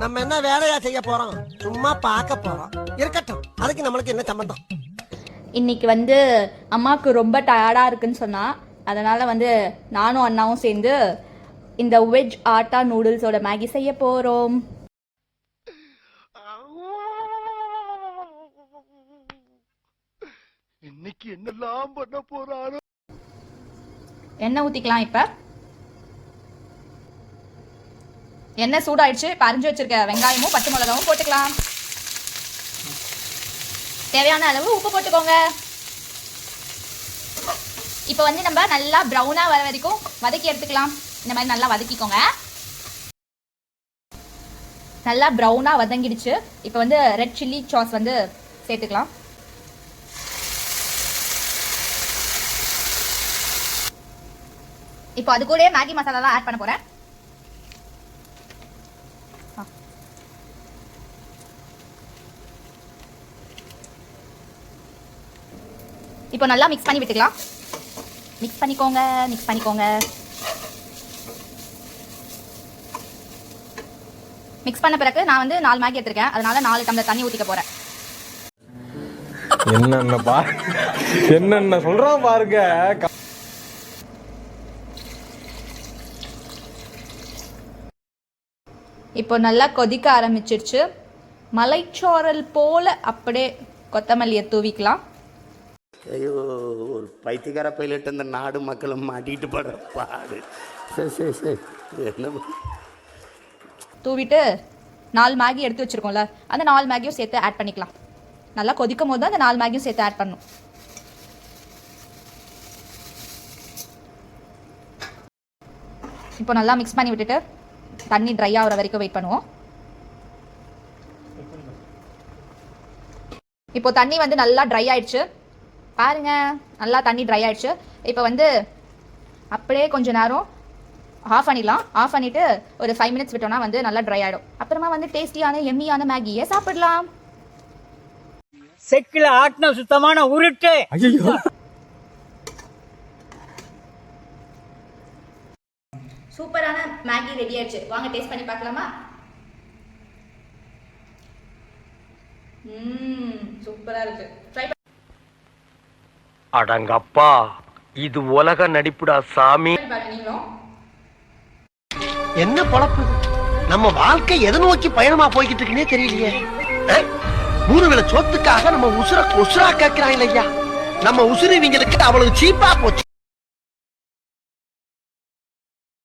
நம்ம என்ன வேலையா செய்ய போறோம்? சும்மா பார்க்க போறோம். இருக்கட்டும், அதுக்கு நம்மளுக்கு என்ன சம்பந்தம்? இன்னைக்கு வந்து அம்மாவுக்கு ரொம்ப டயர்டாக இருக்குன்னு சொன்னா, அதனால வந்து நானும் அண்ணாவும் சேர்ந்து இந்த வெஜ் ஆட்டா நூடுல்ஸோட மேகி செய்ய போகிறோம். இன்னைக்கு என்னெல்லாம் பண்ண போறாரோ. எண்ணெய் ஊற்றிக்கலாம். இப்போ எண்ணெய் சூடாயிடுச்சு. இப்போ அரிஞ்சு வச்சிருக்க வெங்காயமும் பச்சை மிளகாவும் போட்டுக்கலாம். தேவையான அளவு உப்பு போட்டுக்கோங்க. இப்போ வந்து நம்ம நல்லா ப்ரௌனாக வர வரைக்கும் வதக்கி எடுத்துக்கலாம். இந்த மாதிரி நல்லா வதக்கிக்கோங்க. நல்லா ப்ரௌனாக வதங்கிடுச்சு. இப்போ வந்து ரெட் சில்லி சாஸ் வந்து சேர்த்துக்கலாம். இப்போ அது கூட மேகி மசாலாலாம் ஆட் பண்ண போகிறேன். இப்போ நல்லா மிக்ஸ் பண்ணி விட்டுக்கலாம். மிக்ஸ் பண்ணிக்கோங்க. மிக்ஸ் பண்ண பிறகு நான் வந்து 4 மேகி எடுத்திருக்கேன். அதனால 4 டம்ளர் தண்ணி ஊற்றிக்க போகிறேன். என்னென்ன சொல்றான் பாருங்க. இப்போ நல்லா கொதிக்க ஆரம்பிச்சிருச்சு. மலைச்சோரல் போல அப்படியே கொத்தமல்லியை தூவிக்கலாம். ஐயோ, ஒரு பைத்தியக்கார பைலட் இந்த நாடு மக்களும் மாட்டிட்டு படுற பாடு. சரி என்ன தூவிட்டு 4 மேகி எடுத்து வச்சுருக்கோம்ல, அந்த 4 மேகியும் சேர்த்து ஆட் பண்ணிக்கலாம். நல்லா கொதிக்கும் போது அந்த 4 மேகியும் சேர்த்து ஆட் பண்ணணும். இப்போ நல்லா மிக்ஸ் பண்ணி விட்டுட்டு தண்ணி ட்ரை ஆகிற வரைக்கும் வெயிட் பண்ணுவோம். இப்போ தண்ணி வந்து நல்லா ட்ரை ஆயிடுச்சு. பாருங்க, நல்லா தண்ணி ட்ரை ஆயிடுச்சு. இப்போ வந்து அப்படியே கொஞ்ச நேரம் ஆஃப் பண்ணிடலாம். ஆஃப் பண்ணிவிட்டு ஒரு 5 மினிட்ஸ் விட்டோம்னா வந்து நல்லா ட்ரை ஆகிடும். அப்புறமா வந்து டேஸ்டியான எம்மியான மேகியை சாப்பிடலாம். செக்கில ஆட்டின சுத்தமான உருட்டு. சூப்பரான மேகி ரெடி ஆயிடுச்சு. வாங்க டேஸ்ட் பண்ணி பார்க்கலாமா? சூப்பரா இருக்கு. ட்ரை அடங்கப்பா, இது உலக நடிப்புடா சாமி. பாருங்க நீங்களும். என்ன பொழப்பு? நம்ம வாழ்க்கை எதை நோக்கி பயணமா போய்கிட்டு இருக்குன்னே தெரியலையே. 3 வேளை சோத்துக்காக நம்ம உசுர கேட்கிறாங்க ஐயா. நம்ம உசுறு இவங்களுக்கு அவ்வளவு சீப்பா போச்சு.